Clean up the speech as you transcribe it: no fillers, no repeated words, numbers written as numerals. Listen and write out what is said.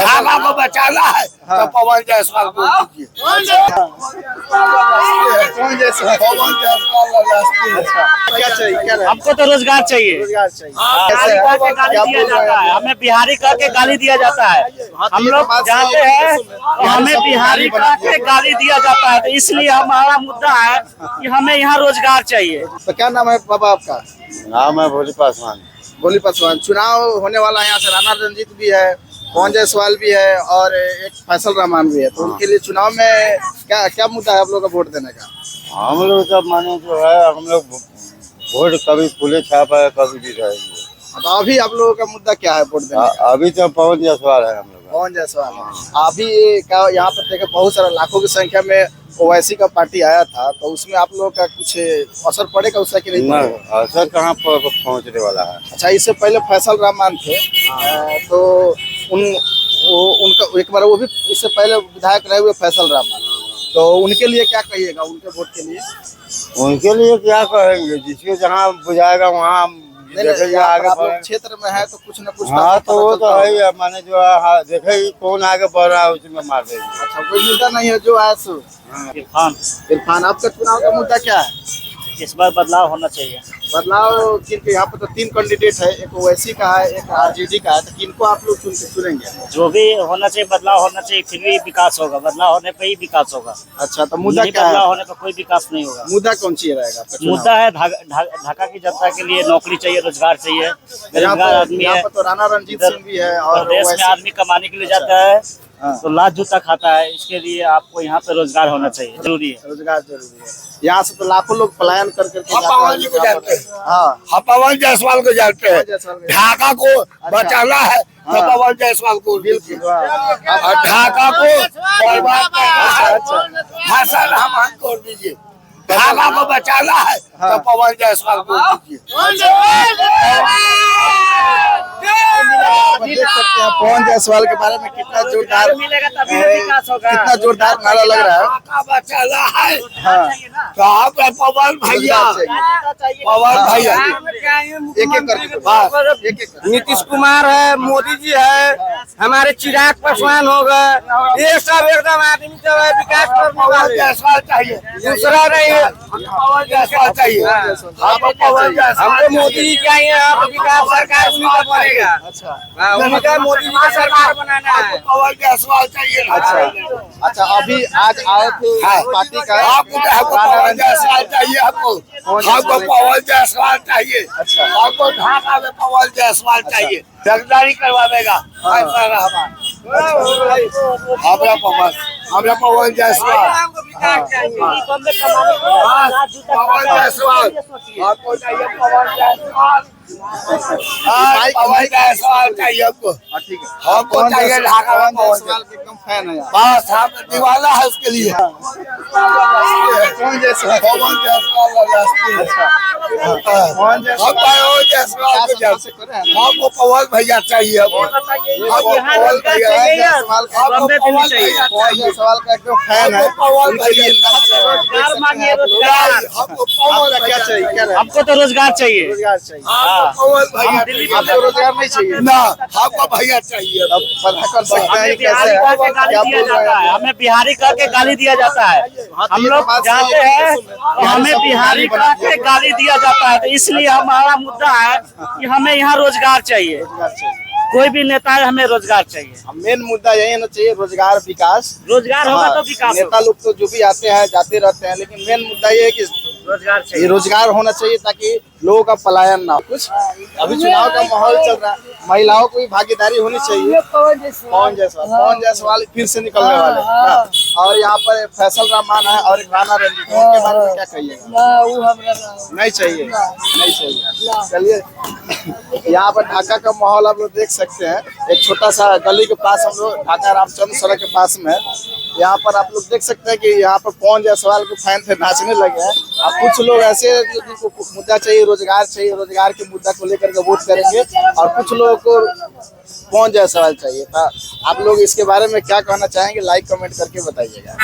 धागा को बचाना है तो पवन जायसवाल को दीजिए। पवन जायसवाल क्या चाहिए, क्या हमको तो रोजगार चाहिए। रोजगार चाहिए। गाली करके गाली दिया जाता है, हमें बिहारी करके गाली दिया जाता है। हम लोग जाते हैं तो हमें बिहारी करके गाली दिया जाता है, तो इसलिए हमारा मुद्दा है कि हमें यहाँ रोजगार चाहिए। तो क्या नाम है बाबा आपका? नाम है भोली पासवान। भोली पासवान। चुनाव होने वाला है, यहाँ से राणा रंजीत भी है, पवन जायसवाल भी है और एक फैसल रहमान भी है। तो उनके लिए चुनाव में क्या क्या मुद्दा है आप लोग का वोट देने का? हम लोग सब माने जो है, हम लोग वोट कभी फूले छाप है, कभी भी रहेंगे। तो अभी आप लोगों का मुद्दा क्या है वोट देने का? अभी तो पवन जायसवाल है हम लोग। पवन जायसवाल। अभी क्या यहाँ पर देखे बहुत सारा लाखों की संख्या में ओवैसी का पार्टी आया था, तो उसमें आप लोगों का कुछ असर पड़ेगा उसका कि नहीं पड़ेगा? असर कहाँ पहुँचने वाला है। अच्छा, इससे पहले फैसल रहमान थे, तो उनका एक बार वो भी इससे पहले विधायक रहे हुए फैसल रहमान, तो उनके लिए क्या कहिएगा, उनके वोट के लिए? उनके लिए क्या कहेंगे, जिसके जहाँ बुझाएगा वहाँ देखेंगे। आगे आप लोग क्षेत्र में है तो कुछ न कुछ हाँ, तो वो तो है ही, माने जो है देखेगी कौन आगे बढ़ रहा है उसमें मार देंगे। अच्छा, कोई मुद्दा नहीं है जो आया सो? इरफान, आपका चुनाव का मुद्दा क्या है? इस बार बदलाव होना चाहिए। बदलाव किनको? यहाँ पर तो 3 कैंडिडेट है, एक ओवैसी का है, एक आरजेडी का है, तो किनको आप लोग चुनेंगे? जो भी होना चाहिए, बदलाव होना चाहिए, फिर भी विकास होगा। बदलाव होने पे ही विकास होगा। अच्छा, तो मुद्दा क्या बदलाव है? होने पर कोई विकास नहीं होगा। मुद्दा कौन सी रहेगा आपका चुनाव? मुद्दा है ढाका की जनता के लिए नौकरी चाहिए, रोजगार चाहिए। यहाँ बेरोजगार आदमी यहाँ है, पर तो राणा रंजीत सिंह भी है और प्रदेश में ओवैसी। आदमी कमाने के लिए जाता है तो लात जूता खाता है। इसके लिए आपको यहाँ पे रोजगार होना चाहिए, जरूरी है। रोजगार जरूरी है। यहाँ से तो लाखों लोग पलायन कर करके हम पवन जी को जानते हैं। हाँ, हम पवन जायसवाल को जानते हैं। ढाका को बचाना है तो पवन जायसवाल को दीजिए। और ढाका को बर्बाद करना है तो फैसल रहमान को दीजिए। ढाका को बचाना है तो पवन जायसवाल को दीजिए। आप देख सकते हैं पवन जायसवाल के बारे में कितना जोरदार मिलेगा तभी विकास होगा। कितना जोरदार नारा लग रहा है। ढाका बचाना है हाँ, तो आप पवन भैया, पवन भैया एक एक करके एक एक। नीतीश कुमार है, मोदी जी है, हमारे चिराग पासवान हो गए, ये सब एकदम आदमी जो है विकास करने पवन वाले। जायसवाल चाहिए, दूसरा नहीं है, पवन जायसवाल चाहिए। आपको पवन जायसवाल हमको मोदी जी चाहिए। आप विकास सरकार उन्हीं का बनेगा। अच्छा उन्हीं का, मोदी जी का सरकार बनाना है। पवन जायसवाल चाहिए। अच्छा अच्छा, अभी आज आए थे पार्टी का आपको पवन जायसवाल चाहिए, हमको पवन जायसवाल चाहिए। अच्छा। हमको ढाका में पवन जायसवाल चाहिए, रंगदारी करवा देगा। हमरा पवन जायसवाल, हमको विकास चाहिए। पवन जायसवाल, हमको चाहिए पवन जायसवाल। पवन जायसवाल चाहिए हमको। ठीक है, हमको चाहिए ढाका में पवन जायसवाल के एकदम फैन है आप। बस हम दीवाना है उसके लिए। पवन जायसवाल, पवन जायसवाल पवन जायसवाल को जानते हैं। हमको पवन भैया चाहिए। हमको पवन भैया, हमको पवन भैया पवन जायसवाल का एकदम फैन है। पवन भैया, रोजगार मांगिए, रोजगार। हमको पवन क्या चाहिए, क्या रहेगा? हमको तो रोजगार चाहिए। रोजगार चाहिए। हमको पवन भैया चाहिए। आपको रोजगार नहीं चाहिए? ना, हमको भैया चाहिए। अब पता कर सकते हैं हमें कैसे बिहारी है, करके गाली क्या दिया बोल रहे जाता है, हैं। हमें बिहारी करके गाली दिया जाता है। हम लोग जाते हैं तो हमें बिहारी करके गाली दिया जाता है, तो इसलिए हमारा मुद्दा है कि हमें यहाँ रोजगार चाहिए। रोजगार चाहिए। कोई भी नेता है, हमें रोजगार चाहिए। मेन मुद्दा यही होना चाहिए, रोजगार, विकास। रोजगार होगा तो विकास नेता होगा। लोग तो जो भी आते हैं जाते रहते हैं, लेकिन मेन मुद्दा ये है कि रोजगार ये चाहिए। रोजगार होना चाहिए ताकि लोगों का पलायन ना हो। कुछ अभी चुनाव का माहौल चल रहा है, महिलाओं को भी भागीदारी होनी चाहिए। पवन जायसवाल फिर से निकलने वाले हैं ना? और यहाँ पर फैसल रहमान है और एक राणा रंजीत, उनके बारे में क्या कहिएगा? नहीं चाहिए, नहीं चाहिए। चलिए, यहाँ पर ढाका का माहौल आप लोग देख सकते हैं। एक छोटा सा गली के पास हम लोग, ढाका रामचंद्र सड़क के पास में, यहाँ पर आप लोग देख सकते हैं कि यहाँ पर पवन जायसवाल के फैन थे, नाचने लगे हैं। अब कुछ लोग ऐसे हैं जिनको मुद्दा चाहिए, रोजगार चाहिए, रोजगार के मुद्दा को लेकर के वोट करेंगे, और कुछ लोगों को पवन जायसवाल चाहिए। था आप लोग इसके बारे में क्या कहना चाहेंगे, लाइक कमेंट करके बताइएगा।